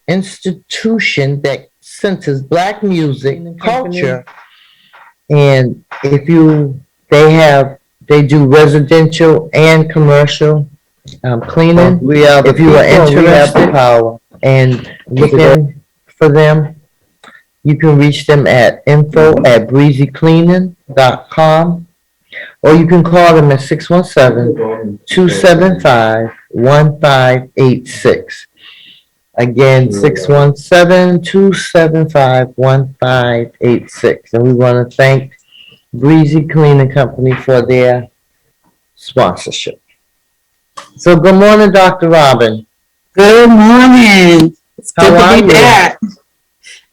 institution that centers Black music culture, and if you they do residential and commercial cleaning. If you are interested and looking for them, you can reach them at info@breezycleaning.com, or you can call them at 617-275-1586. Again, 617-275-1586. And we want to thank Breezy Cleaning Company for their sponsorship. So good morning, Dr. Robin. Good morning. It's good to be back.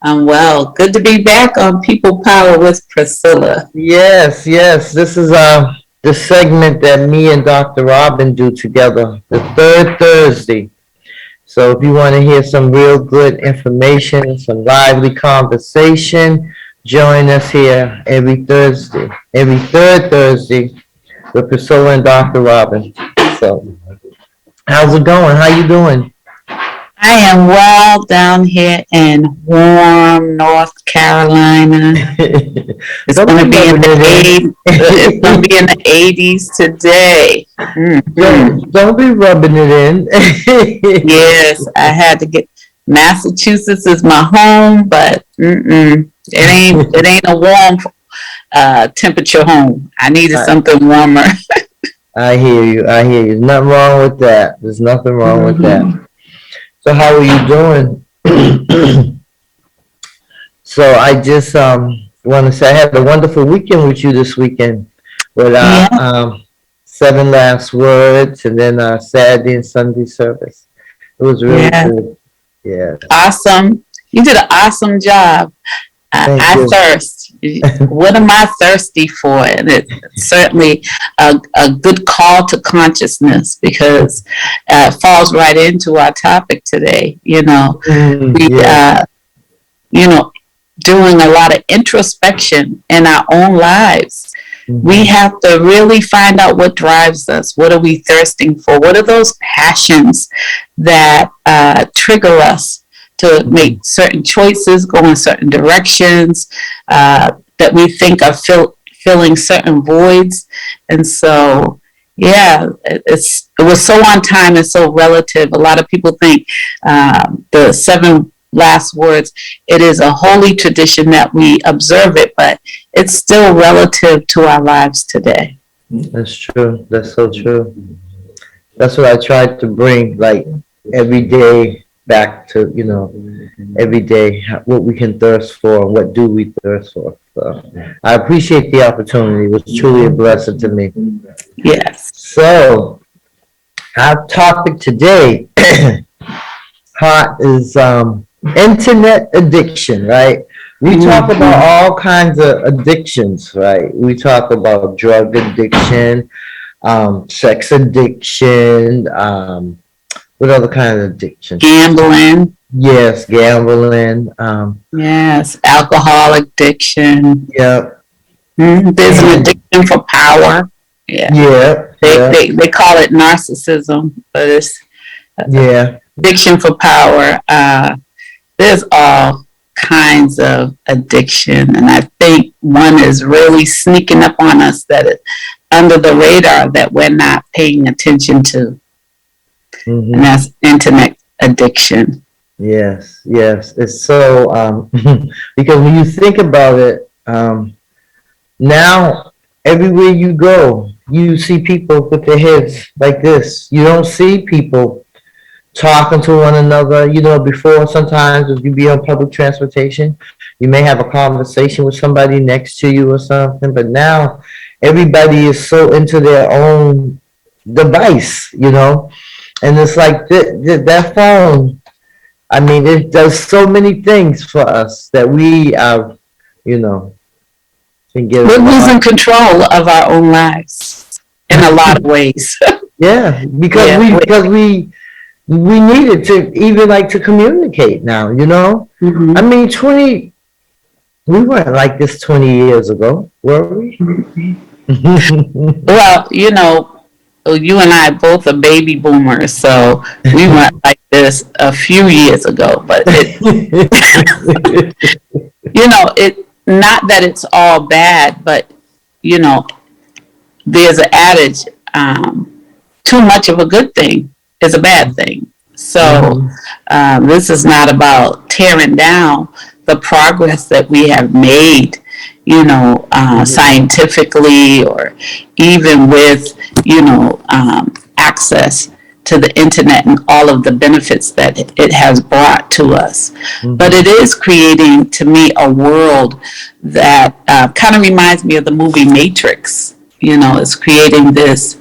I'm well. Good to be back on People Power with Priscilla. Yes. This is the segment that me and Dr. Robin do together, the third Thursday. So if you want to hear some real good information, some lively conversation, join us here every third Thursday with Priscilla and Dr. Robin. So how's it going? How you doing? I am well down here in warm North Carolina. It's going to be in the 80s today. Mm-hmm. Don't be rubbing it in. Yes, I had to get. Massachusetts is my home, but it ain't a warm temperature home. I needed something warmer. I hear you. Nothing wrong with that. There's nothing wrong with that. So how are you doing? So I just want to say I had a wonderful weekend with you this weekend with 7 last words, and then Saturday and Sunday service. It was really cool. Yeah. Awesome. You did an awesome job. I thirst. What am I thirsty for? And it's certainly a good call to consciousness, because it falls right into our topic today. Doing a lot of introspection in our own lives. Mm-hmm. We have to really find out what drives us. What are we thirsting for? What are those passions that trigger us to make certain choices, go in certain directions, that we think are filling certain voids. And so, it was so on time and so relative. A lot of people think the 7 last words, it is a holy tradition that we observe it, but it's still relative to our lives today. That's true. That's so true. That's what I tried to bring, like, every day back to, every day, what we can thirst for and what do we thirst for. So I appreciate the opportunity. It was truly a blessing to me. Yes. So our topic today is internet addiction, right? We talk about all kinds of addictions, right? We talk about drug addiction, sex addiction, what other kind of addiction? Gambling. Yes, gambling. Yes, alcohol addiction. Yep. There's an addiction for power. Yeah. They call it narcissism, but it's addiction for power. There's all kinds of addiction, and I think one is really sneaking up on us that is under the radar that we're not paying attention to. Mm-hmm. And that's internet addiction. Yes. It's so, because when you think about it, now everywhere you go, you see people with their heads like this. You don't see people talking to one another. Before, sometimes if you be on public transportation, you may have a conversation with somebody next to you or something, but now everybody is so into their own device, and it's like that phone, I mean, it does so many things for us that we are, can get. We're losing control of our own lives in a lot of ways. Because we need it to even to communicate now, Mm-hmm. I mean, we weren't like this 20 years ago, were we? Well, you and I both are baby boomers, so we weren't like this a few years ago, but it not that it's all bad, but you know, there's an adage, too much of a good thing is a bad thing. So this is not about tearing down the progress that we have made, scientifically, or even with, access to the internet and all of the benefits that it has brought to us. But it is creating, to me, a world that kind of reminds me of the movie Matrix. It's creating this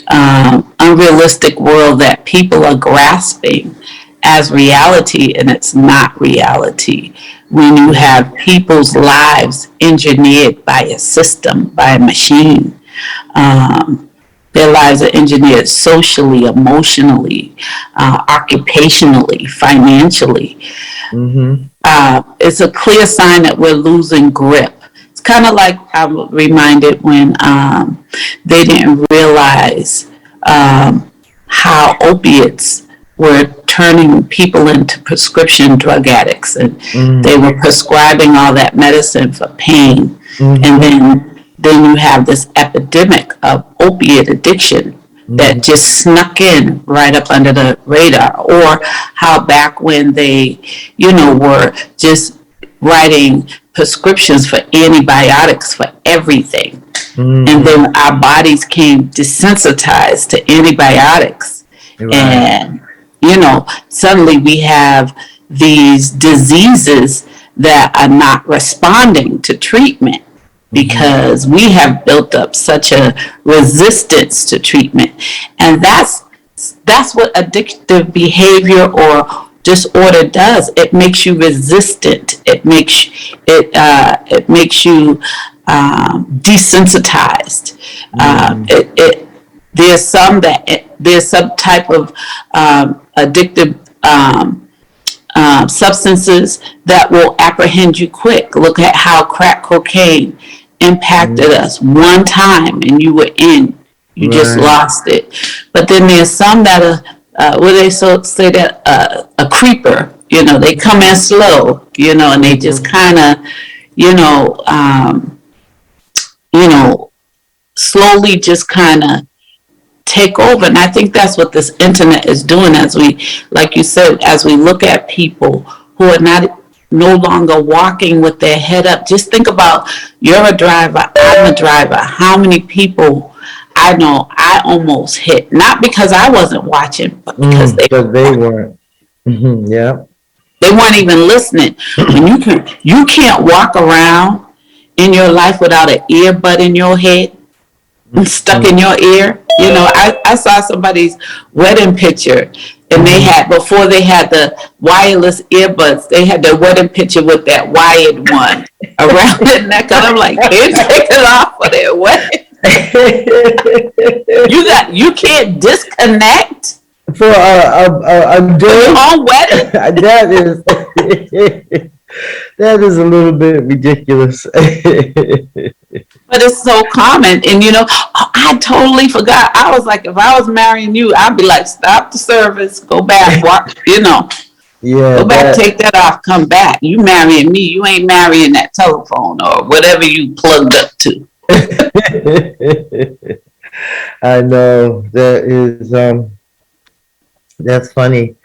unrealistic world that people are grasping as reality, and it's not reality. When you have people's lives engineered by a system, by a machine, their lives are engineered socially, emotionally, occupationally, financially. It's a clear sign that we're losing grip. It's kind of like I'm reminded when they didn't realize how opiates were turning people into prescription drug addicts, and they were prescribing all that medicine for pain. And then you have this epidemic of opiate addiction that just snuck in right up under the radar. Or how back when they, were just writing prescriptions for antibiotics for everything. And then our bodies came desensitized to antibiotics. Right. And, suddenly we have these diseases that are not responding to treatment because we have built up such a resistance to treatment. And that's what addictive behavior or disorder does. It makes you resistant. It makes you desensitized. There's some type of addictive substances that will apprehend you quick. Look at how crack cocaine impacted us one time, and you were in. You just lost it. But then there's some that are, say that a creeper. They come in slow. And they just kind of, slowly just kind of take over. And I think that's what this internet is doing, as we, like you said, as we look at people who are no longer walking with their head up. Just think about, you're a driver, I'm a driver. How many people I know I almost hit, not because I wasn't watching, but because they weren't. Yeah. They weren't even listening. When you can't walk around in your life without an earbud in your head, stuck in your ear. I saw somebody's wedding picture, and they had, before they had the wireless earbuds, they had their wedding picture with that wired one around their neck. And I'm like, they take it off for their wedding. You can't disconnect for a day. Your own wedding. That is a little bit ridiculous. But it's so common. And I totally forgot. I was like, if I was marrying you, I'd be like, stop the service, go back, walk, Yeah. Go back, take that off, come back. You marrying me, you ain't marrying that telephone or whatever you plugged up to. I know. That is that's funny.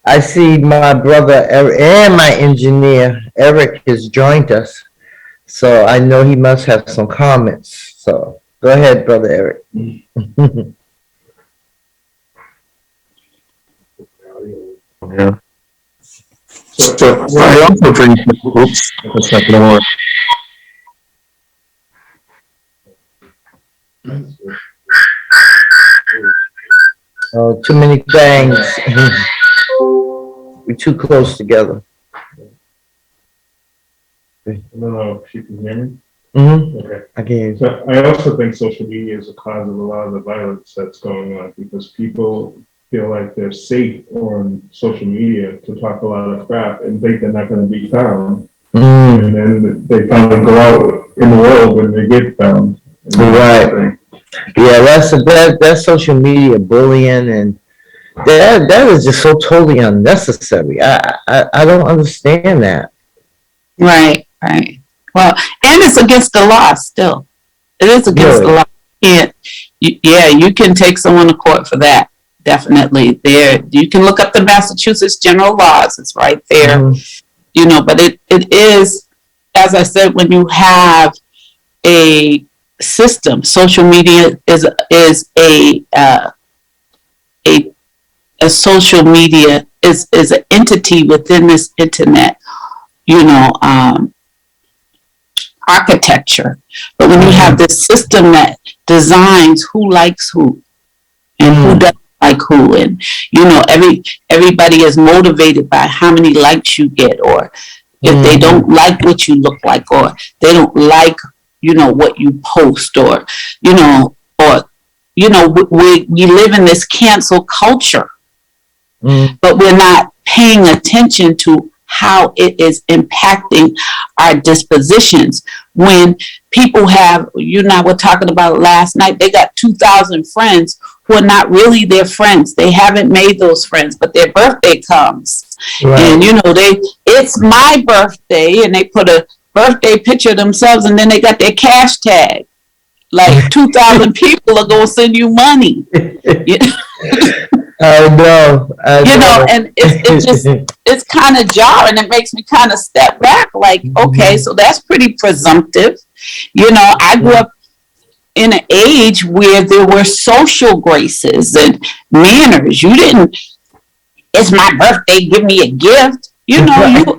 I see my brother Eric and my engineer Eric has joined us, so I know he must have some comments. So go ahead, brother Eric. Yeah. So I also think, oops, a second more. Oh, too many things. We're too close together. I don't know if you can hear me. Okay. I can hear you. So I also think social media is a cause of a lot of the violence that's going on, because people feel like they're safe on social media to talk a lot of crap and think they're not going to be found. And then they finally go out in the world when they get found. Right. Yeah, that's social media bullying, and That is just so totally unnecessary. I don't understand that. Right, right. Well, and it's against the law still. It is against the Really. law. Yeah, you can take someone to court for that. Definitely. There, you can look up the Massachusetts general laws. It's right there. Mhm. But it is, as I said, when you have a system, social media is a social media is an entity within this internet, you know, architecture. But when you have this system that designs who likes who and who doesn't like who, and everybody is motivated by how many likes you get, or if they don't like what you look like, or they don't like what you post, or we live in this cancel culture, but we're not paying attention to how it is impacting our dispositions. When people have, you and I were talking about last night, they got 2,000 friends who are not really their friends. They haven't made those friends, but their birthday comes. Right. And, it's my birthday, and they put a birthday picture of themselves, and then they got their cash tag. Like 2,000 people are going to send you money. I know. And it's kind of jarring. It makes me kind of step back, like, okay, so that's pretty presumptive. I grew up in an age where there were social graces and manners. You didn't, it's my birthday, give me a gift. You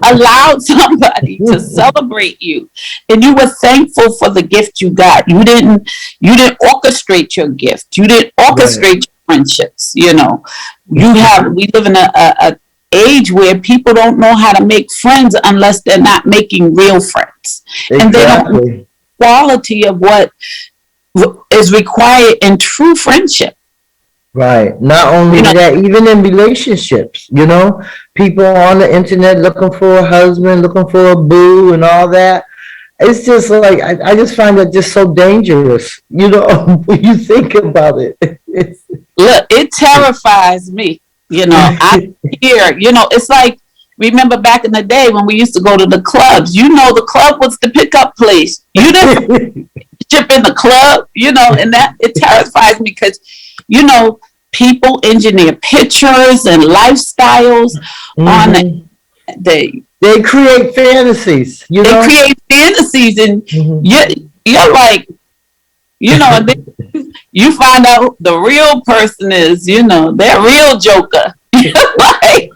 allowed somebody to celebrate you, and you were thankful for the gift you got. You didn't orchestrate your gift. You didn't orchestrate your friendships. We live in a age where people don't know how to make friends unless they're not making real friends. Exactly. And they don't know the quality of what is required in true friendship. Right. Not only that, even in relationships, people on the internet looking for a husband, looking for a boo and all that. It's just like, I just find that just so dangerous, when you think about it. Look, it terrifies me. I'm here. It's like, remember back in the day when we used to go to the clubs, the club was the pickup place. You didn't ship in the club, and that, it terrifies me because, people engineer pictures and lifestyles on they create fantasies, They create fantasies, and you're like, and then you find out the real person is, they're real joker. Like,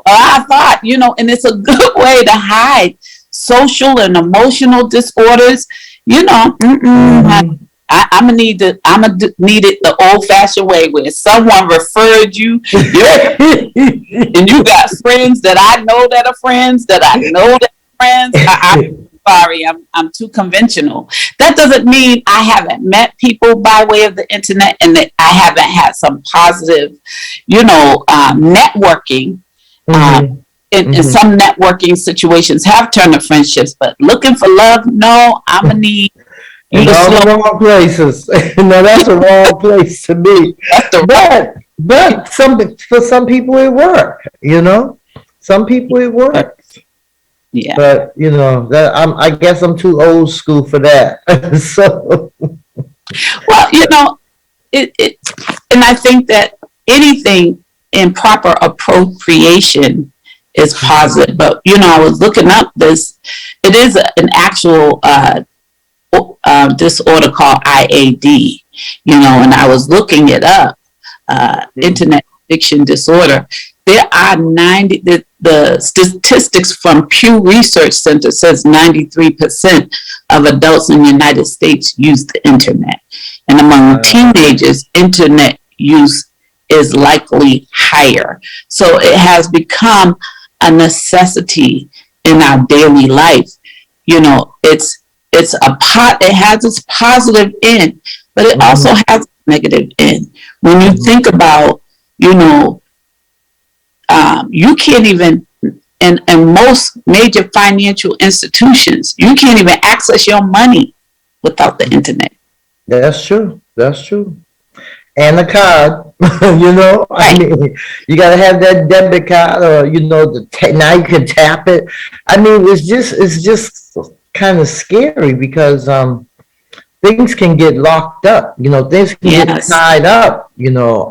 well, I thought, and it's a good way to hide social and emotional disorders. I'm gonna need it the old-fashioned way, where someone referred you, and you got friends that I know that are friends that I know that are friends. I'm sorry, I'm too conventional. That doesn't mean I haven't met people by way of the internet and that I haven't had some positive, networking. In some networking situations have turned to friendships, but looking for love, no, I'm gonna need. In all the wrong places. No, that's a wrong place to be. But for some people it works. Some people it works. Yeah. But I guess I'm too old school for that. So. Well, it, and I think that anything in proper appropriation is positive. But I was looking up this. It is an actual disorder called IAD, and I was looking it up, internet addiction disorder. There are the statistics from Pew Research Center says 93% of adults in the United States use the internet. And among teenagers, internet use is likely higher. So it has become a necessity in our daily life. It has its positive end, but it also has a negative end. When you think about, you can't even, in most major financial institutions, you can't even access your money without the internet. That's true. and a card. You know, I Right. mean, you gotta have that debit card, or you know, now you can tap it. I mean, it's just kind of scary because things can get locked up. You know, things can get Yes. tied up. You know,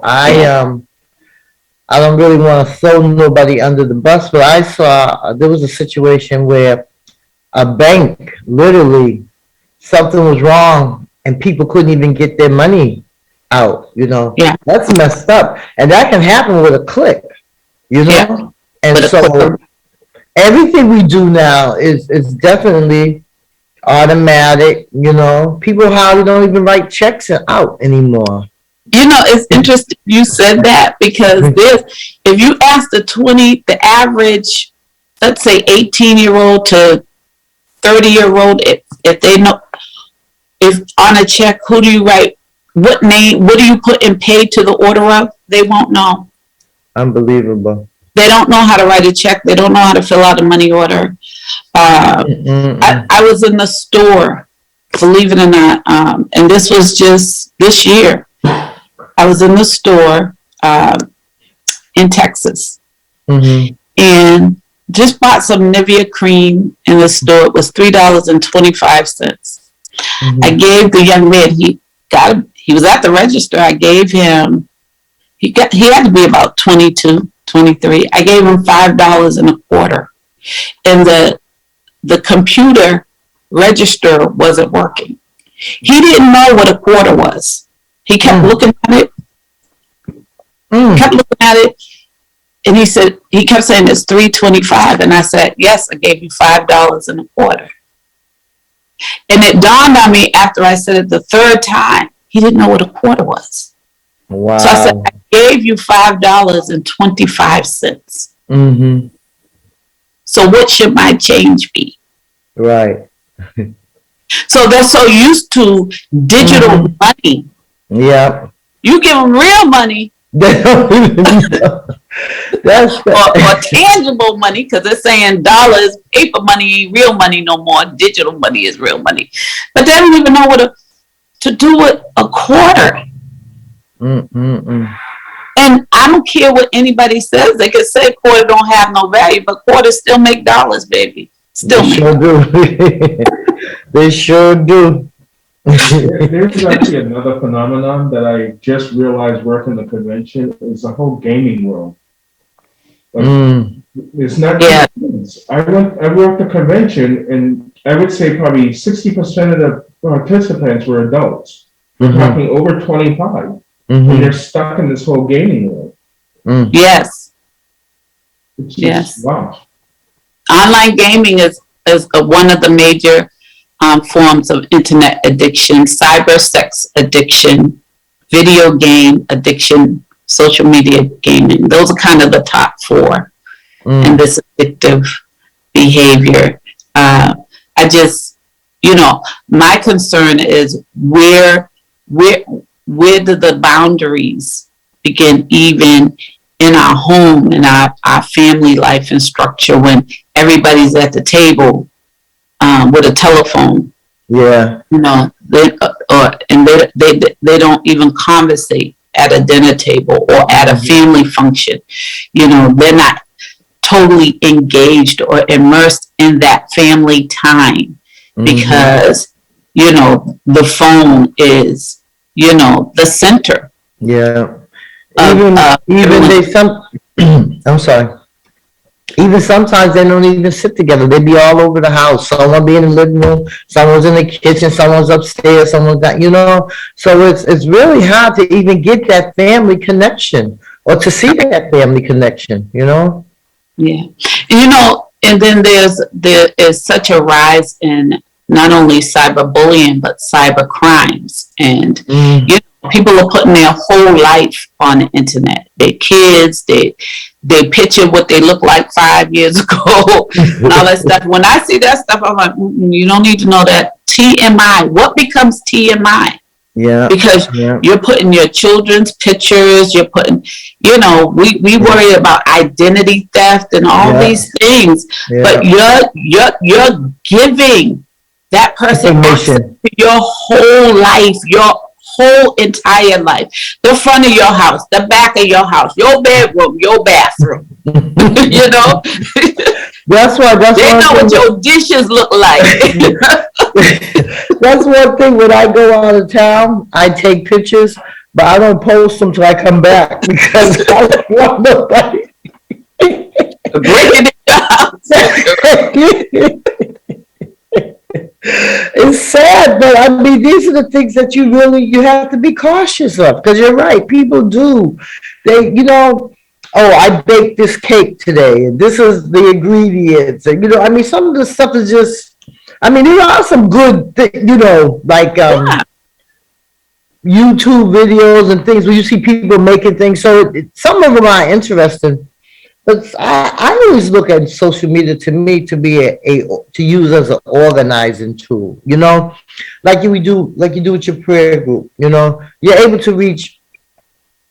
I don't really want to throw nobody under the bus, but I saw there was a situation where a bank literally something was wrong and people couldn't even get their money out. You know, Yeah. that's messed up, and that can happen with a click. You know, Yeah. and With a so quick- everything we do now is definitely automatic. You know, people hardly don't even write checks out anymore. You know, it's interesting you said that because if you ask the average, let's say 18-year-old to 30-year-old, if they know, if on a check, who do you write? What name? What do you put in paid to the order of? They won't know. Unbelievable. They don't know how to write a check. They don't know how to fill out a money order. I was in the store, believe it or not, and this was just this year. I was in the store in Texas Mm-hmm. and just bought some Nivea cream in the store. It was $3.25. Mm-hmm. I gave the young man, he was at the register. I gave him, he had to be about 22, 23. I gave him $5.25. And the computer register wasn't working. He didn't know what a quarter was. He kept looking at it, and he kept saying it's $3.25. And I said, yes, I gave you $5.25. And it dawned on me after I said it the third time, he didn't know what a quarter was. Wow. So I said, I gave you $5.25. Mm-hmm. So what should my change be? Right. So they're so used to digital money. Yeah. You give them real money They don't even know. That's or tangible money, because they're saying dollars, paper money ain't real money no more. Digital money is real money. But they don't even know what to do with a quarter. Mm-mm-mm. And I don't care what anybody says. They could say quarter don't have no value, but quarters still make dollars, baby. Still They make. sure do. They sure do. There's actually another phenomenon that I just realized working the convention is the whole gaming world. Like, it's not just kids. I worked the convention, and I would say probably 60% of the participants were adults. We're talking over 25, and they're stuck in this whole gaming world. Yes. It's just, Yes. wow. Online gaming is one of the major forms of internet addiction: cyber sex addiction, video game addiction, social media gaming. Those are kind of the top four in this addictive behavior. I just, my concern is where do the boundaries begin, even in our home, in our family life and structure, when everybody's at the table with a telephone. Yeah. They don't even conversate at a dinner table or at a family function. They're not totally engaged or immersed in that family time because the phone is the center. Yeah. I'm sorry. Even sometimes they don't even sit together. They be all over the house. Someone be in the living room, someone's in the kitchen, someone's upstairs, someone's got, So it's really hard to even get that family connection or to see that family connection, Yeah. And then there is such a rise in not only cyberbullying, but cyber crimes. And, people are putting their whole life on the internet. Their kids, they picture what they look like 5 years ago, and all that stuff. When I see that stuff, I'm like, you don't need to know that. TMI. What becomes TMI? Yeah. Because you're putting your children's pictures, you're putting, we worry about identity theft and all these things, but you're giving that person access to your whole life, your whole entire life. The front of your house, the back of your house, your bedroom, your bathroom. You know? That's why. They know what your dishes look like. That's one thing. When I go out of town, I take pictures, but I don't post them till I come back because I don't want nobody Breaking it down. It's sad, but I mean, these are the things that you have to be cautious of, because you're right. People do. They, oh, I baked this cake today, and this is the ingredients, and I mean, some of the stuff is just. I mean, there are some good, like YouTube videos and things where you see people making things. So some of them are interesting. But I always look at social media, to me, to be to use as an organizing tool, like you do with your prayer group, you're able to reach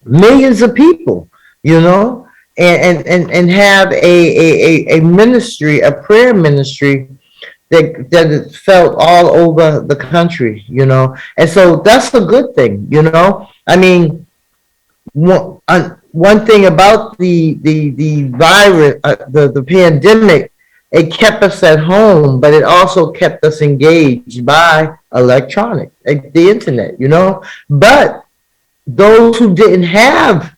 millions of people, and have a ministry, a prayer ministry that is felt all over the country, and so that's a good thing, I mean, one thing about the virus, the pandemic, it kept us at home, but it also kept us engaged by electronic, like the internet, But those who didn't have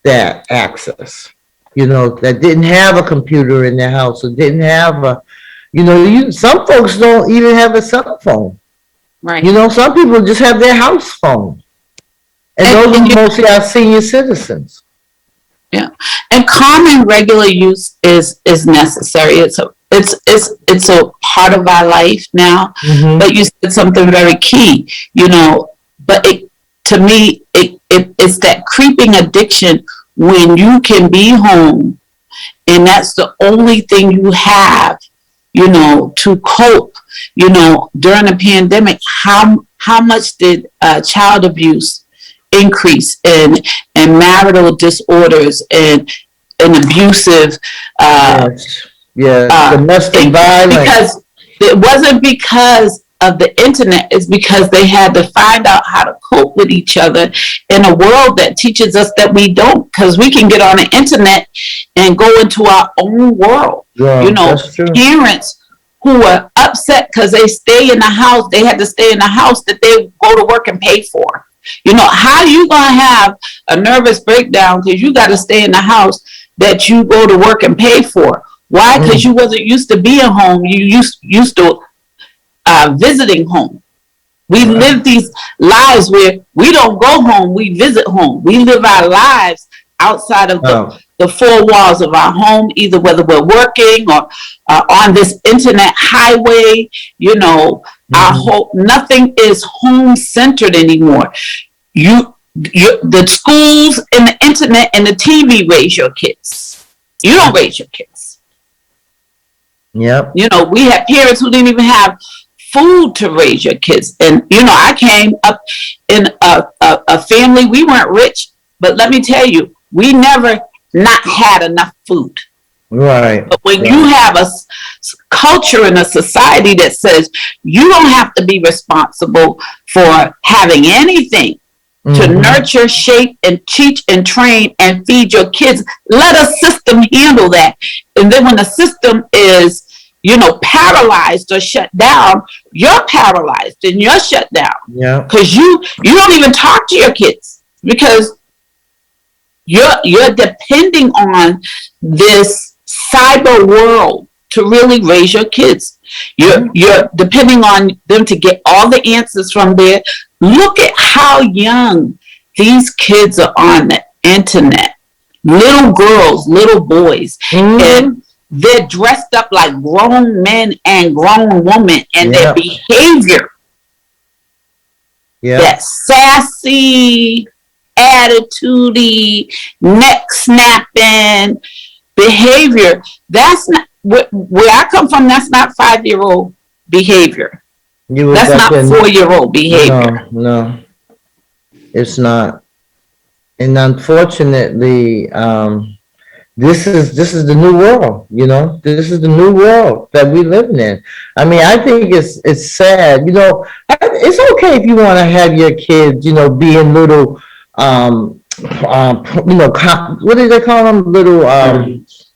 that access, that didn't have a computer in their house, or didn't have some folks don't even have a cell phone. Right. Some people just have their house phone. And those are mostly our senior citizens. Yeah, and common regular use is necessary. It's a part of our life now. Mm-hmm. But you said something very key, But to me, it's that creeping addiction when you can be home, and that's the only thing you have, to cope. During the pandemic, how much did child abuse increase in marital disorders and abusive domestic violence? Because it wasn't because of the internet, it's because they had to find out how to cope with each other in a world that teaches us that we don't, because we can get on the internet and go into our own world. Parents who are upset because they stay in the house, they had to stay in the house that they go to work and pay for. How you gonna have a nervous breakdown because you got to stay in the house that you go to work and pay for? Why? Because you wasn't used to being home. You used to visiting home. We live these lives where we don't go home, we visit home. We live our lives outside of the four walls of our home, either whether we're working or on this internet highway, our whole, nothing is home centered anymore. The schools and the internet and the TV raise your kids. You don't raise your kids. Yep. We have parents who didn't even have food to raise your kids. And, I came up in a family, we weren't rich, but let me tell you, we never not had enough food. Right. But when you have a culture in a society that says you don't have to be responsible for having anything to nurture, shape, and teach and train and feed your kids, let a system handle that. And then when the system is, paralyzed or shut down, you're paralyzed and you're shut down. Yeah. Because you don't even talk to your kids because you're depending on this cyber world to really raise your kids. You're depending on them to get all the answers from there. Look at how young these kids are on the internet. Little girls, little boys, and they're dressed up like grown men and grown women, and their behavior, that sassy, attitude-y, neck snapping behavior, that's not where I come from. That's not 5-year-old behavior. That's not 4-year-old behavior. No, it's not. And unfortunately, this is the new world, you know. This is the new world that we living in. I mean, I think it's sad, you know. It's okay if you want to have your kids, you know, be in little, you know, what do they call them? Little,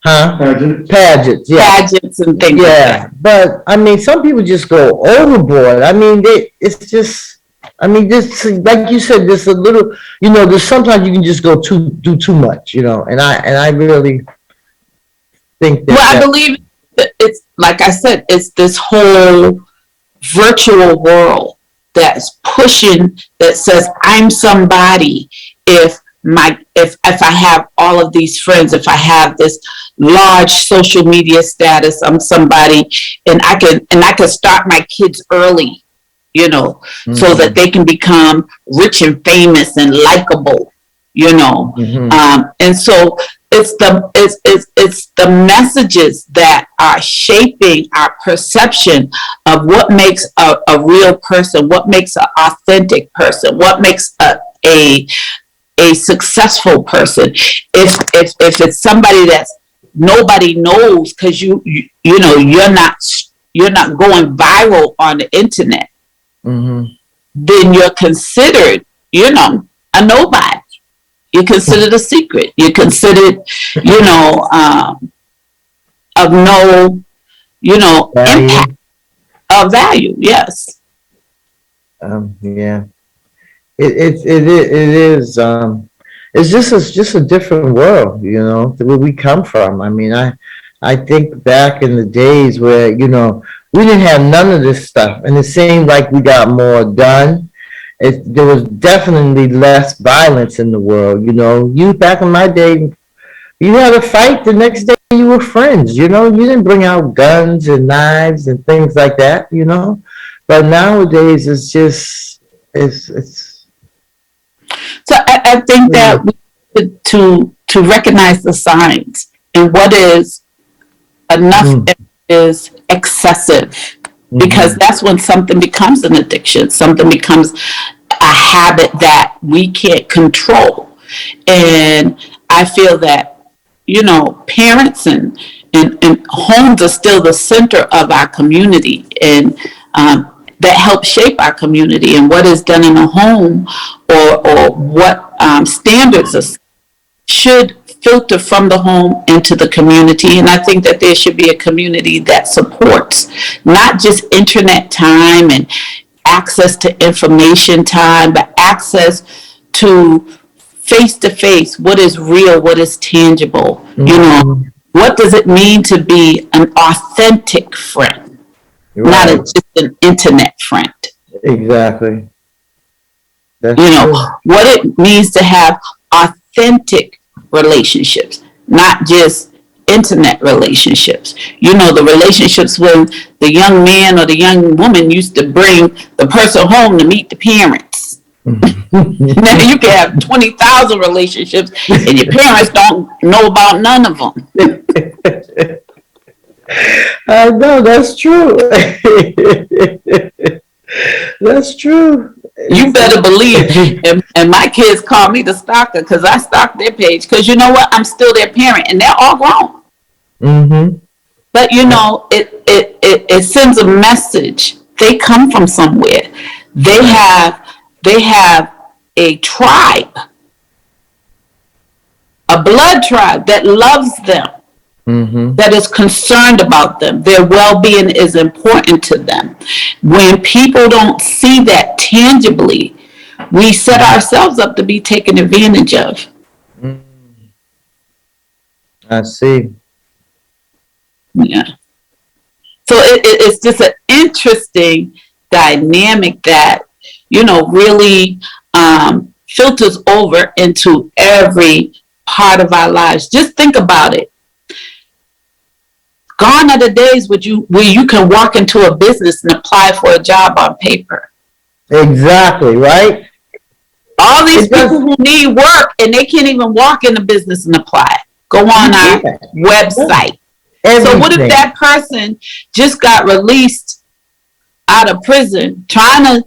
pageants, yeah. Pageants and things like Yeah, that. but I mean, some people just go overboard. I mean, it's just, I mean, this, like you said, there's a little, you know, there's sometimes you can just do too much, you know, and I really think Well, I that, believe that it's, like I said, it's this whole virtual world that's pushing, that says I'm somebody if if I have all of these friends, if I have this large social media status, I'm somebody, and I can start my kids early, you know, so that they can become rich and famous and likable, you know. And so it's the messages that are shaping our perception of what makes a real person, what makes an authentic person, what makes a successful person. If it's somebody that's nobody knows because you know you're not going viral on the internet, then you're considered, you know, a nobody. You're considered a secret. You're considered, you know, of no, you know, value. impact of value. Yes. Yeah, it is, it's just a different world, you know, where we come from. I mean, I think back in the days where, you know, we didn't have none of this stuff, and it seemed like we got more done. There was definitely less violence in the world, you know. You, back in my day, you had a fight, the next day you were friends, you know. You didn't bring out guns and knives and things like that, you know. But nowadays, it's just, it's. So I think that we need to recognize the signs and what is enough and is excessive, because that's when something becomes an addiction, something becomes a habit that we can't control. And I feel that, you know, parents and homes are still the center of our community, and that help shape our community, and what is done in a home, or what standards should filter from the home into the community. And I think that there should be a community that supports not just internet time and access to information time, but access to face, what is real, what is tangible. You know, what does it mean to be an authentic friend, not just an internet friend? Exactly. That's You know, true. what it means to have authentic relationships, not just internet relationships. You know, the relationships when the young man or the young woman used to bring the person home to meet the parents. Now you can have 20,000 relationships and your parents don't know about none of them. I know, that's true. That's true. You better believe, and my kids call me the stalker because I stalk their page, because you know what? I'm still their parent and they're all grown. But you know, it sends a message. They come from somewhere. They have a tribe, a blood tribe that loves them, that is concerned about them. Their well-being is important to them. When people don't see that tangibly, we set ourselves up to be taken advantage of. I see. Yeah. So it's just an interesting dynamic that, you know, really filters over into every part of our lives. Just think about it. Gone are the days where you can walk into a business and apply for a job on paper. Exactly, right? All these people who need work and they can't even walk in the business and apply. Go on our website. So what if that person just got released out of prison, trying to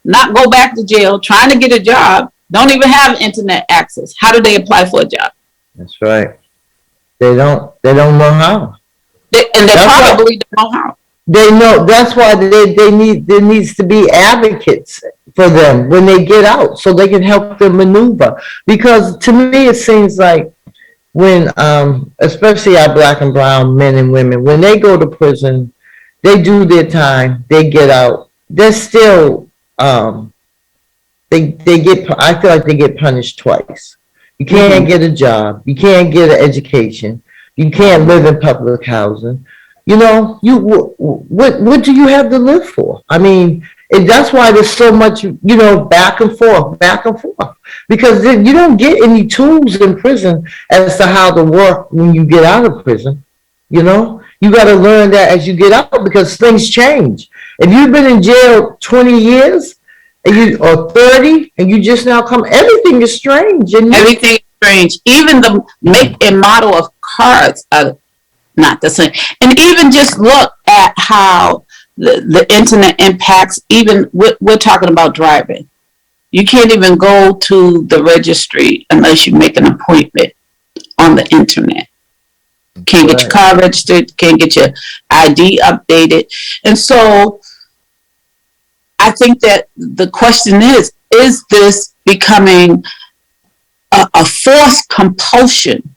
not go back to jail, trying to get a job, don't even have internet access? How do they apply for a job? That's right. They don't know how. And they That's probably don't know how. They know, that's why there needs to be advocates for them when they get out, so they can help them maneuver. Because to me, it seems like when, especially our black and brown men and women, when they go to prison, they do their time, they get out, they're still, they get, I feel like they get punished twice. You can't get a job, you can't get an education, you can't live in public housing. You know, what do you have to live for? I mean, and that's why there's so much, back and forth, because you don't get any tools in prison as to how to work when you get out of prison. You got to learn that as you get out, because things change. If you've been in jail 20 years or 30 and you just now come, everything is strange. And everything is strange. Even the make and model of cars are not the same. And even just look at how the internet impacts, even we're talking about driving. You can't even go to the registry unless you make an appointment on the internet. Can't get your car registered, can't get your ID updated. And so I think that the question is this becoming a forced compulsion?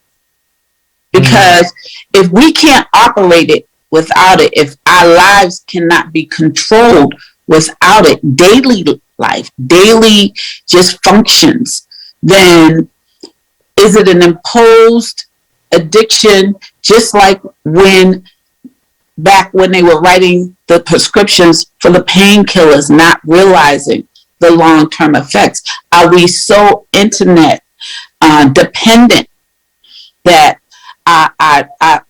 Because if we can't operate it without it, if our lives cannot be controlled without it, daily life, daily just functions, then is it an imposed addiction, just like back when they were writing the prescriptions for the painkillers, not realizing the long-term effects? Are we so internet dependent that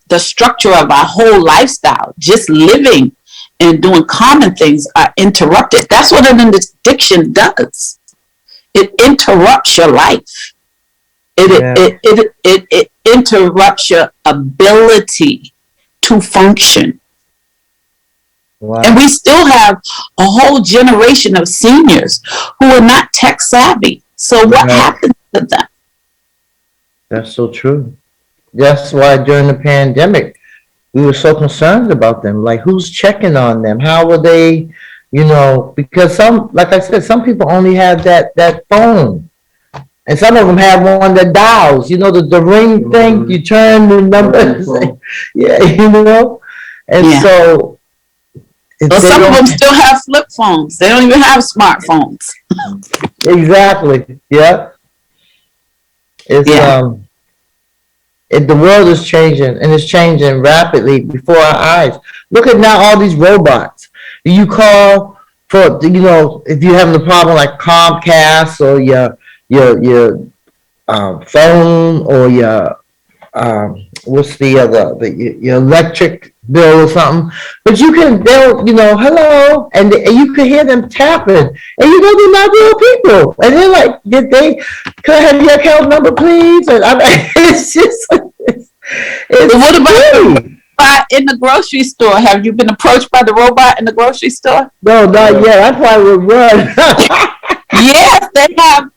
the structure of our whole lifestyle, just living and doing common things, are interrupted? That's what an addiction does. It interrupts your life. It interrupts your ability to function. Wow. And we still have a whole generation of seniors who are not tech savvy. So what happens to them? That's so true. That's why during the pandemic, we were so concerned about them. Like, who's checking on them? How are they, because some, like I said, some people only have that phone. And some of them have one that dials, the ring thing, you turn the numbers. Yeah, And so. Well, some of them still have flip phones. They don't even have smartphones. Exactly. Yeah. It's, the world is changing, and it's changing rapidly before our eyes. Look at now all these robots. You call for, if you're having a problem like Comcast or your phone or your what's the other, your electric bill or something, but they'll hello, and you can hear them tapping, and they're not real people, and they're like, could I have your account number, please? And I mean, it's just, what about in the grocery store? Have you been approached by the robot in the grocery store? No, not yet. I probably would run. Yes,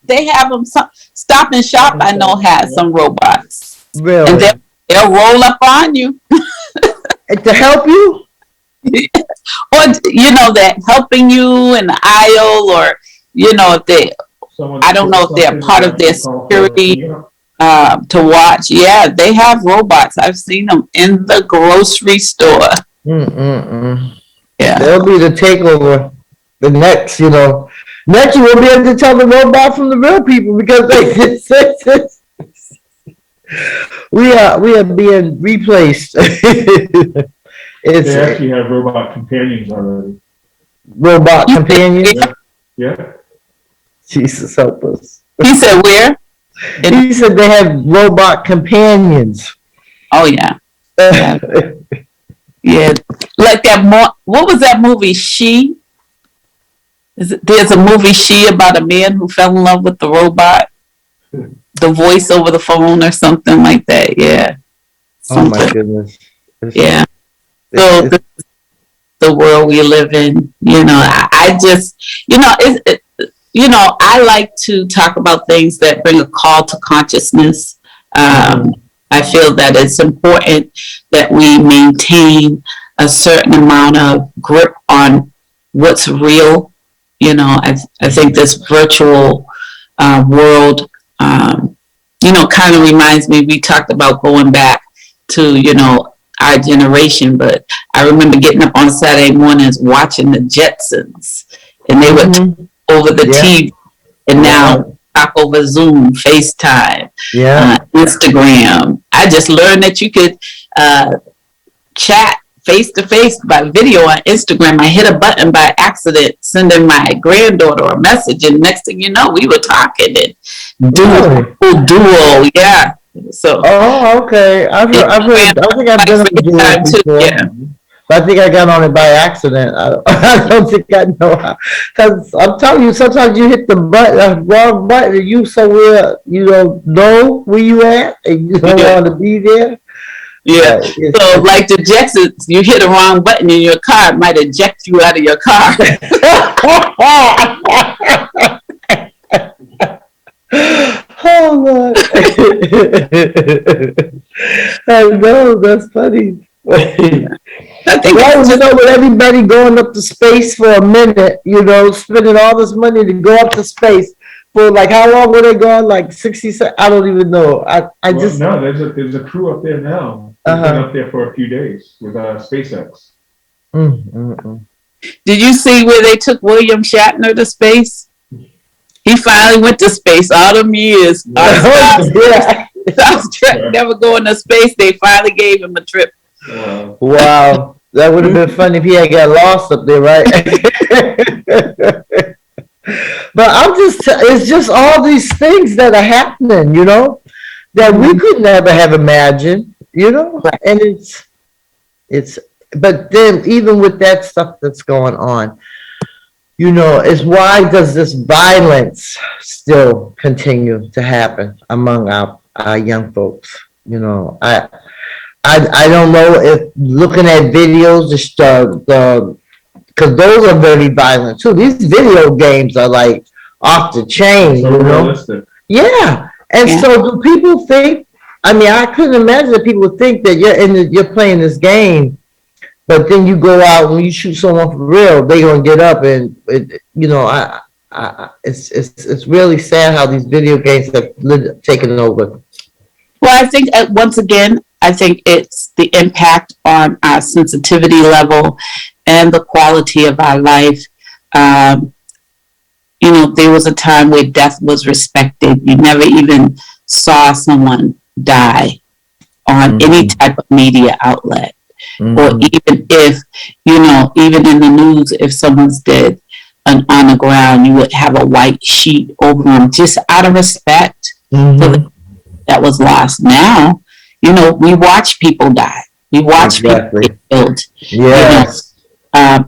they have them. Stop and Shop, I know, has some robots. Really? And they'll roll up on you. To help you? Or, that helping you in the aisle, or, if they, I don't know if they're part of their security to watch. Yeah, they have robots. I've seen them in the grocery store. Yeah. They'll be the takeover. The next, next you won't be able to tell the robot from the real people, because we are being replaced. They actually have robot companions already. Robot companions? Yeah. Jesus help us. He said where? He said they have robot companions. Oh, yeah. Yeah. Like what was that movie, She? There's a movie, She, about a man who fell in love with the robot. The voice over the phone or something like that. Yeah. Oh my goodness. Yeah. So the world we live in, I just, I like to talk about things that bring a call to consciousness. I feel that it's important that we maintain a certain amount of grip on what's real. You know, I think this virtual world, kind of reminds me, we talked about going back to, our generation, but I remember getting up on Saturday mornings watching the Jetsons, and they would talk over the TV, and now talk over Zoom, FaceTime, Instagram. I just learned that you could chat face to face by video on Instagram. I hit a button by accident, sending my granddaughter a message, and next thing you know, we were talking and dual, yeah. So. Oh, okay. I've heard. I think I've done it before. Yeah. But I think I got on it by accident. I don't think I know how. Because I'm telling you, sometimes you hit the button, wrong button, and you somewhere you don't know where you at, and you don't want to be there. Yeah. So like the Jetsons, you hit the wrong button in your car, it might eject you out of your car. Oh, Lord. I know, that's funny. I think with everybody going up to space for a minute, spending all this money to go up to space for like how long were they gone? Like 60 seconds? I don't even know. No, there's a crew up there now. They've been up there for a few days with SpaceX. Did you see where they took William Shatner to space? He finally went to space all them years. Never going to space. They finally gave him a trip. Wow. That would have been funny if he had got lost up there, right? But it's just all these things that are happening, that we could never have imagined, and but then even with that stuff that's going on, is why does this violence still continue to happen among our young folks? I don't know if looking at videos, because those are very violent too. These video games are like off the chain, realistic. Yeah, and so do people think? I mean, I couldn't imagine that people would think that you're playing this game, but then you go out and you shoot someone for real, they gonna get up and it's really sad how these video games have taken over. Well, I think once again, I think it's the impact on our sensitivity level and the quality of our life. There was a time where death was respected. You never even saw someone die on any type of media outlet. Or even if, even in the news, if someone's dead on the ground, you would have a white sheet over them just out of respect for that was lost. Now, we watch people die. We watch people get killed. Yes.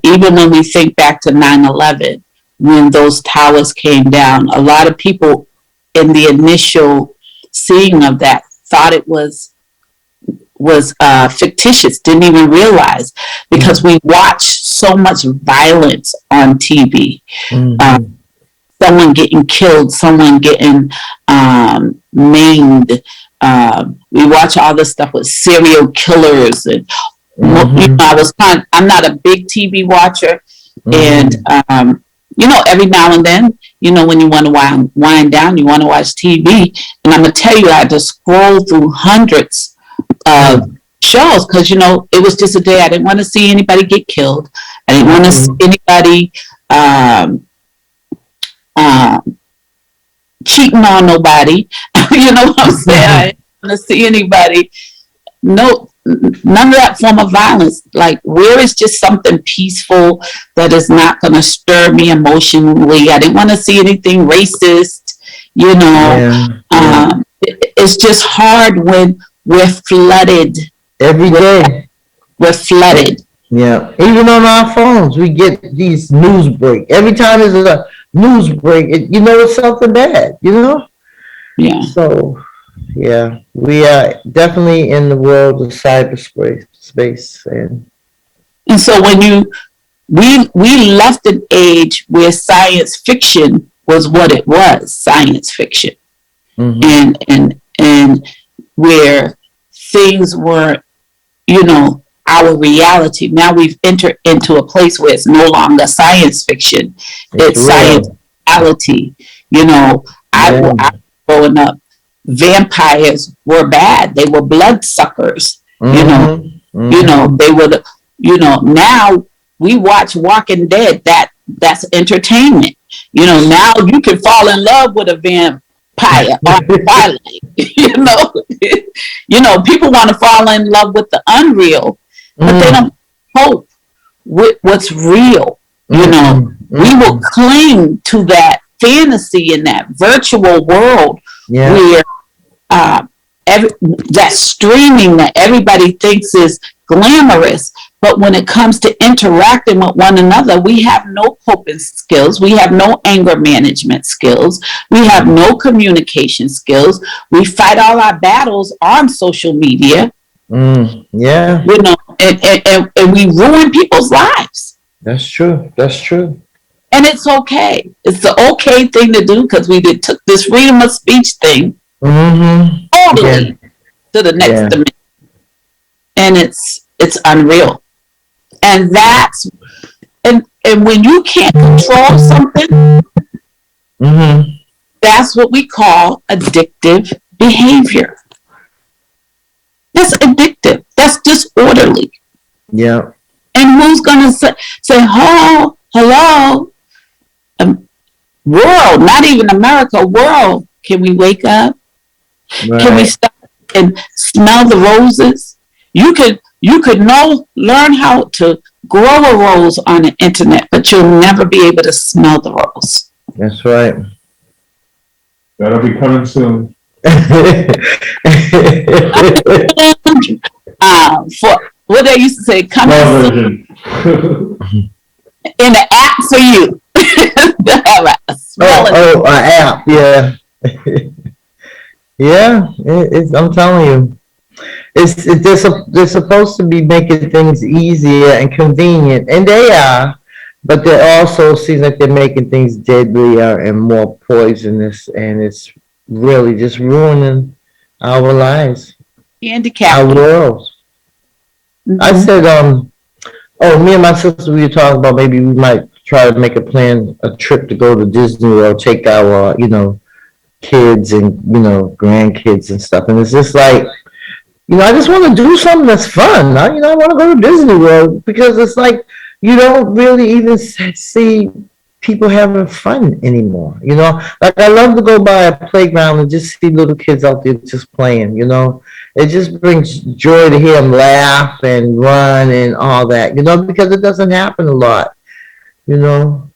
Even when we think back to 9/11, when those towers came down, a lot of people in the initial seeing of that thought it was fictitious, didn't even realize, because we watch so much violence on TV. Someone getting killed, someone getting maimed. We watch all this stuff with serial killers, and I'm not a big TV watcher, and every now and then, when you want to wind down, you want to watch TV, and I'm gonna tell you, I had to scroll through hundreds of shows because it was just a day. I didn't want to see anybody get killed. I didn't want to see anybody cheating on nobody. You know what I'm saying? I didn't want to see anybody. No, none of that form of violence. Like, where is just something peaceful that is not going to stir me emotionally? I didn't want to see anything racist. It's just hard when we're flooded. Every day. We're flooded. Yeah. Even on our phones, we get these news break. Every time there's a news break, it's something bad, Yeah. So, yeah, we are definitely in the world of cyberspace. And so when we left an age where science fiction was what it was, science fiction. And where things were, our reality. Now we've entered into a place where it's no longer science fiction. It's science reality. I growing up, vampires were bad. They were bloodsuckers. They were now we watch Walking Dead. That's entertainment. Now you can fall in love with a vampire on Twilight. People want to fall in love with the unreal, but they don't cope with what's real. We will cling to that fantasy in that virtual world where that streaming that everybody thinks is glamorous, but when it comes to interacting with one another, we have no coping skills, we have no anger management skills, we have no communication skills. We fight all our battles on social media. And we ruin people's lives. That's true. And it's okay. It's the okay thing to do, because we took this freedom of speech thing totally to the next dimension. And it's unreal. And that's and when you can't control something, that's what we call addictive behavior. That's addictive. That's disorderly. Yeah. And who's gonna say, oh, hello, world, not even America, world, can we wake up? Right. Can we stop and smell the roses? You could learn how to grow a rose on the internet, but you'll never be able to smell the rose. That's right. That'll be coming soon. For what they used to say, coming soon. In the app for you. An app, yeah. Yeah, I'm telling you. They're supposed to be making things easier and convenient, and they are, but they also seems like they're making things deadlier and more poisonous, and it's really just ruining our lives, our world. I said, me and my sister, we were talking about maybe we might try to make a trip to go to Disney World, take our, kids and, grandkids and stuff. And it's just like, I just want to do something that's fun. I want to go to Disney World, because it's like, you don't really even see people having fun anymore. Like I love to go by a playground and just see little kids out there just playing, It just brings joy to hear them laugh and run and all that, because it doesn't happen a lot, And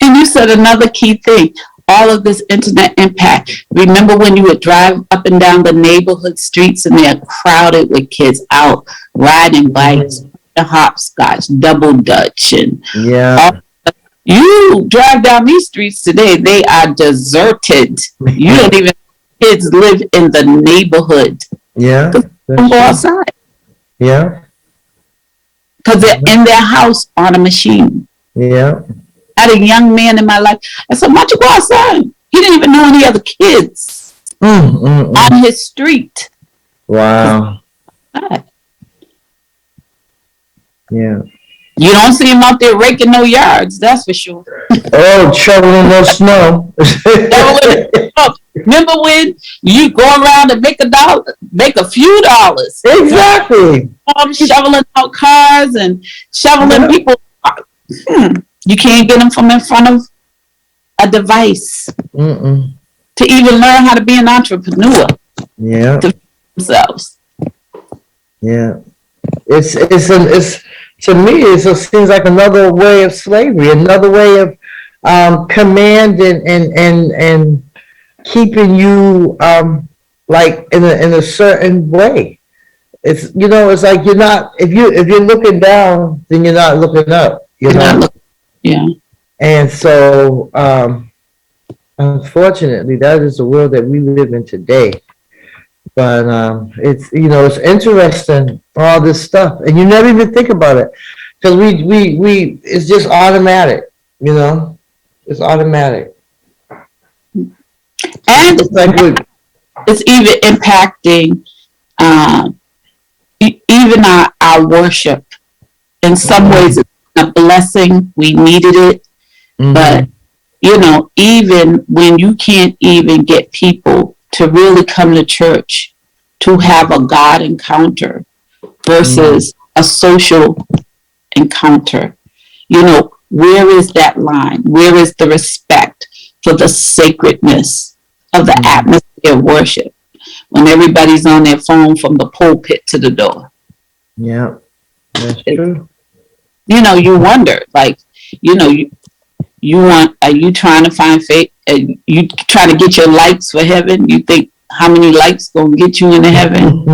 you said another key thing, all of this internet impact. Remember when you would drive up and down the neighborhood streets and they're crowded with kids out riding bikes, hopscotch, double dutch, and you drive down these streets today, they are deserted. You don't even kids live in the neighborhood. Yeah. Don't go outside. Yeah. Because they're in their house on a machine. Yeah. I had a young man in my life. I said, why don't you go outside? He didn't even know any other kids on his street. Wow. Yeah. You don't see him out there raking no yards, that's for sure. Oh, shoveling no snow. Remember when you go around and make a few dollars? Exactly. Shoveling out cars and shoveling people. You can't get them from in front of a device to even learn how to be an entrepreneur. Yeah. To themselves. Yeah. It's to me, it seems like another way of slavery, another way of command and keeping you like in a certain way. It's it's like you're not, if you're looking down, then you're not looking up. Yeah. And so unfortunately, that is the world that we live in today. But it's it's interesting, all this stuff, and you never even think about it, because we it's just automatic, it's automatic. And it's even impacting Even our worship, in some ways, it's a blessing. We needed it. But, even when you can't even get people to really come to church to have a God encounter versus a social encounter, where is that line? Where is the respect for the sacredness of the atmosphere of worship when everybody's on their phone from the pulpit to the door? Yeah, that's true. You wonder, like, are you trying to find faith? You trying to get your likes for heaven? You think how many likes gonna get you into heaven?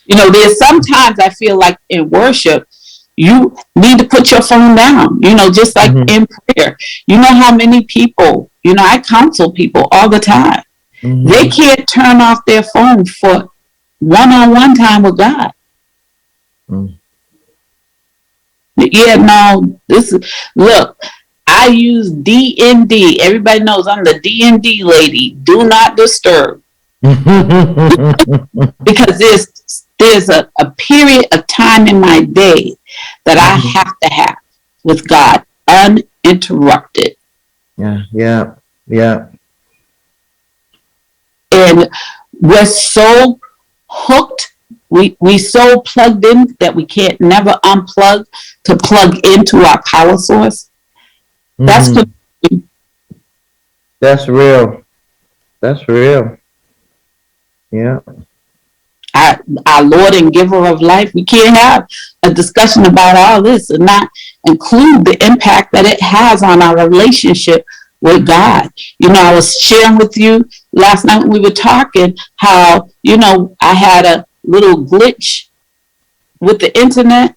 There's sometimes I feel like in worship, you need to put your phone down, just like in prayer. You know how many people, I counsel people all the time. They can't turn off their phone for one-on-one time with God. Yeah, no, look, I use DND. Everybody knows I'm the DND lady. Do not disturb. Because there's a period of time in my day that I have to have with God uninterrupted. Yeah. And we're so hooked, we so plugged in that we can't never unplug to plug into our power source. That's real. That's real. Yeah. Our Lord and Giver of life. We can't have a discussion about all this and not include the impact that it has on our relationship with God. I was sharing with you last night when we were talking how, I had a little glitch with the internet.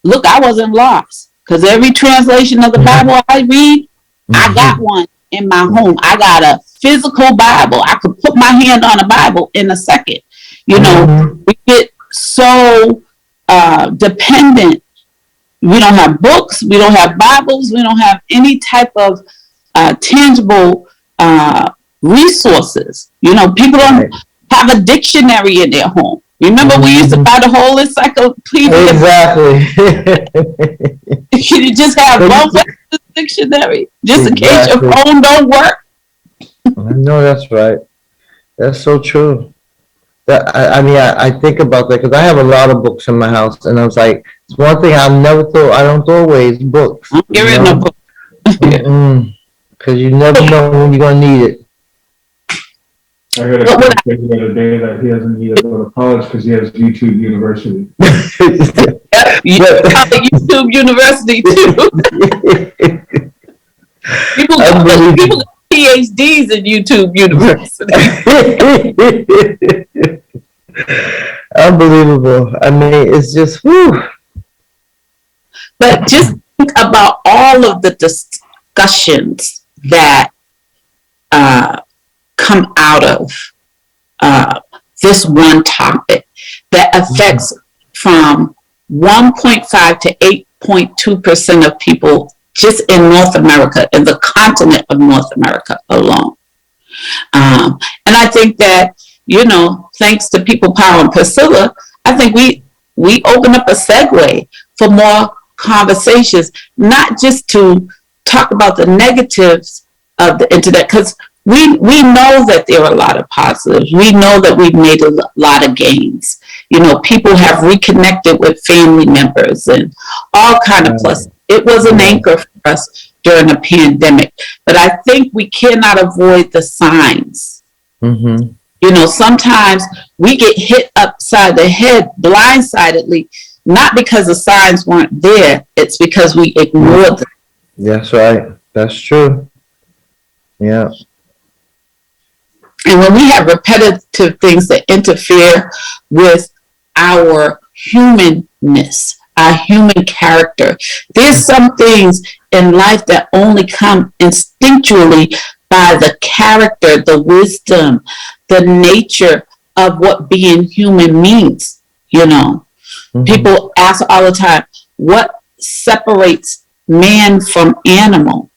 Look, I wasn't lost because every translation of the Bible I read, I got one in my home. I got a physical Bible. I could put my hand on a Bible in a second. We get so dependent. We don't have books. We don't have Bibles. We don't have any type of tangible resources. People don't have a dictionary in their home. Remember, we used to buy the whole encyclopedia. Exactly. You just have one dictionary, just in case your phone don't work. I know that's right. That's so true. I think about that because I have a lot of books in my house, and I was like, it's one thing I don't throw away is books. Get rid of books. Because you never know when you're gonna need it. I heard a conversation the other day that he doesn't need to go to college because he has YouTube University. YouTube University too. People got PhDs in YouTube University. Unbelievable. I mean, it's just whew. But just think about all of the discussions that come out of this one topic that affects from 1.5 to 8.2% of people just in North America, in the continent of North America alone. And I think that, thanks to People Power and Priscilla, I think we open up a segue for more conversations, not just to talk about the negatives of the internet, because we know that there are a lot of positives. We know that we've made a lot of gains. People have reconnected with family members and all kind of plus. It was an anchor for us during the pandemic, but I think we cannot avoid the signs. Sometimes we get hit upside the head blindsidedly, not because the signs weren't there. It's because we ignored them. That's right. That's true. Yeah. And when we have repetitive things that interfere with our humanness, our human character, there's some things in life that only come instinctually by the character, the wisdom, the nature of what being human means. People ask all the time, what separates man from animal?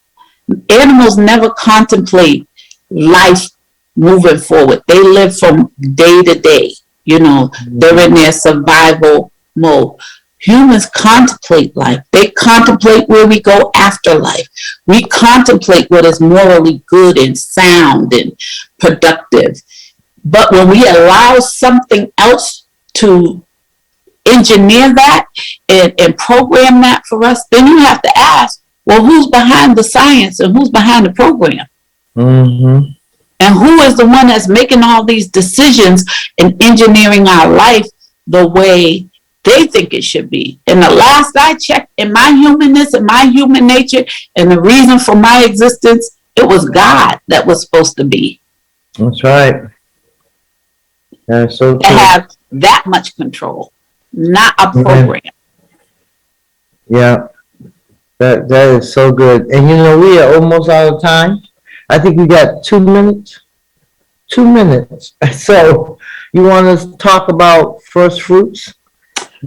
Animals never contemplate life moving forward. They live from day to day. You know, they're in their survival mode. Humans contemplate life. They contemplate where we go after life. We contemplate what is morally good and sound and productive. But when we allow something else to engineer that and program that for us, then you have to ask, well, who's behind the science and who's behind the program? Mm-hmm. And who is the one that's making all these decisions and engineering our life the way they think it should be? And the last I checked, in my humanness and my human nature and the reason for my existence, it was God that was supposed to be. That's right. That's so To true. have that much control, not a program. Yeah, that is so good. And you know, we are almost out of time. I think we got 2 minutes. 2 minutes. So you want to talk about first fruits?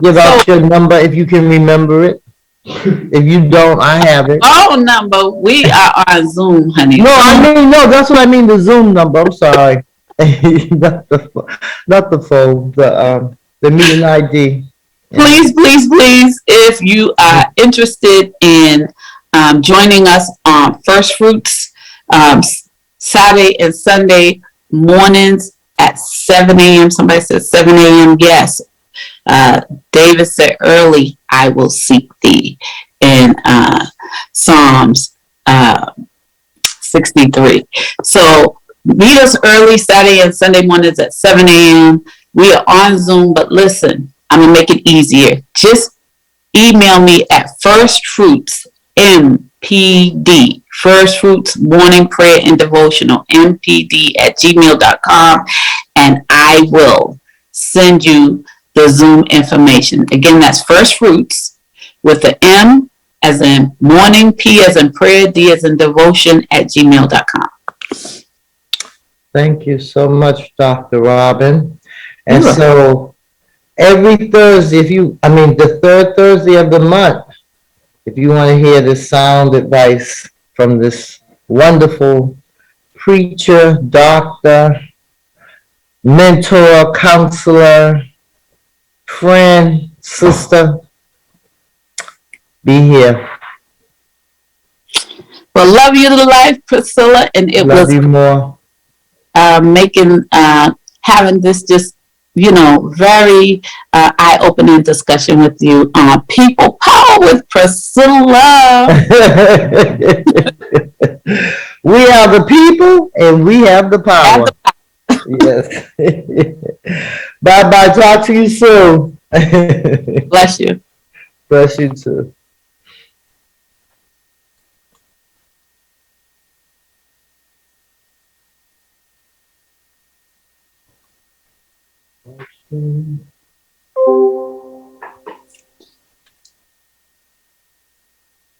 Give out your number if you can remember it. If you don't, I have it. Oh, number, we are on Zoom, honey. No, I mean, no, that's what I mean, the Zoom number. I'm sorry. Not the phone, the meeting ID. Please, please, please, if you are interested in joining us on First Fruits, Saturday and Sunday mornings at 7 a.m. Somebody said 7 a.m. Yes. David said early, I will seek thee in Psalms 63. So meet us early Saturday and Sunday mornings at 7 a.m. We are on Zoom, but listen, I'm going to make it easier. Just email me at firstfruitsmpd, First Fruits Morning Prayer and Devotional, mpd@gmail.com, and I will send you the Zoom information. Again, that's First Fruits with the M as in morning, P as in prayer, D as in devotion @gmail.com. Thank you so much, Dr. Robin. And so every Thursday, the third Thursday of the month, if you want to hear the sound advice from this wonderful preacher, doctor, mentor, counselor, friend, sister, be here. Well, love you to life, Priscilla, and it Love was you more. having this just very eye-opening discussion with you on People Power with Priscilla. We are the people and we have the power. Yes. Bye-bye. Talk to you soon. Bless you. Bless you too. Mm-hmm.